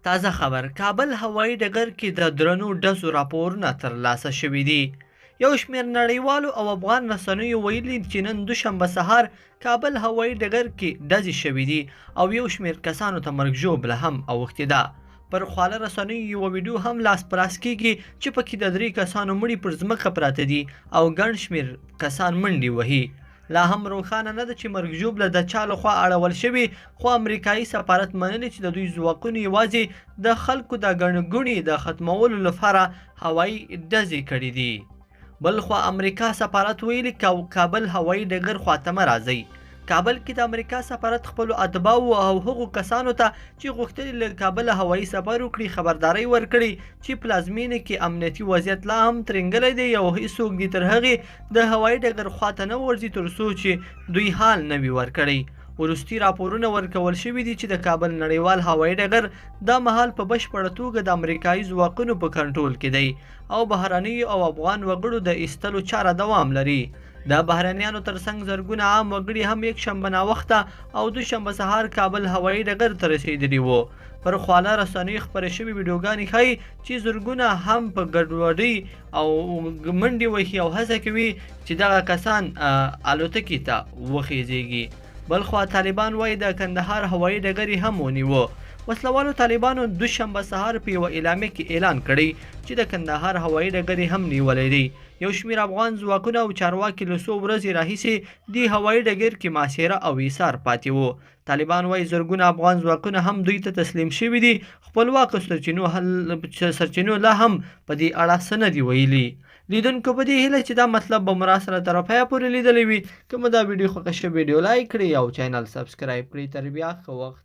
تازه خبر کابل هوایي ډګر کې د درنو ډزو راپورونه ترلاسه شوي دي. یو شمېر نړیوالو او افغان رسنیو ویلي چې نن دوشنبه سهار کابل هوایي ډګر کې ډزې شوي دي او یو شمېر کسانو ته مرګ ژوبله هم اوښتې ده. پر خواله رسنیو یوه ویډیو هم لاس په لاس کېږي چې پکې د 3 کسانو مړي پر ځمکه پراته دي او ګڼ شمېر کسان منډې وهي. لا هم روښانه نه ده چې مرګ ژوبله د چا لخوا اړول شوي، خو امریکایي سفارت منلي چې د دوی ځواکونو یوازې د خلکو د ګڼې ګوڼې د ختمولو لپاره هوایي ډزې کړي دي. بل خوا امریکا سفارت ویلي کابل هوایي ډګر خواته مه راځئ. کابل کې د امریکا سفارت خپلو اتباعو او هغو کسانو ته چې غوښتل له کابل هوایي سفر وکړي خبرداری ورکړي چې پلازمینې کې امنیتي وضعیت لا هم ترنګلی دی او هیڅوک دې تر هغې د هوایي ډګر خواته نه ورځي تر څو چې دوی حال نه وي ورکړی. وروستي راپورونه ورکول شوي دي چې د کابل نړیوال هوایي ډګر دا مهال په بشپړه توګه د امریکایي ځواکونو په کنټرول کې دی او بهرنیو او افغان وګړو د ایستلو چاره دوام لري. د بهرنیانو ترڅنګ زرګونه عام وګړي هم یکشنبه ناوخته او دوشنبه سهار کابل هوایي ډګر ته رسېدلي وو. پر خواله رسنیو خپرې شوې ویډیوګانې ښایي چې زرګونه هم په ګډوډۍ او منډې وهي او هڅه کوي چې دغه کسان الوتکې ته وخیژېږي. بلخوا طالبان وایي د کندهار هوایي ډګر یې هم ونیوه. وسلوالو طالبانو دوشنبه سهار په یوه اعلامیه کې اعلان کړی چې د کندهار هوایي ډګر یې هم نیولی دی. یو شمېر افغان ځواکونه او چارواکي له څو ورځې راهیسې دې هوایي ډګر کې محاصره او ایثار پاتې وو. طالبان وایي زرګونه افغان ځواکونه هم دوی ته تسلیم شوي دي. خپلواکو سرچینو لا هم په دې اړه څه نه دي ویلي. لیدونکو په دې هیله چې دا مطلب به مو راسره تر پایه پورې لیدلی وي. که مو دا ویډیو خوښه شوې ویډیو لایک کړئ او چینل سبسکرایب کړئ. تر بیا ښه وخت.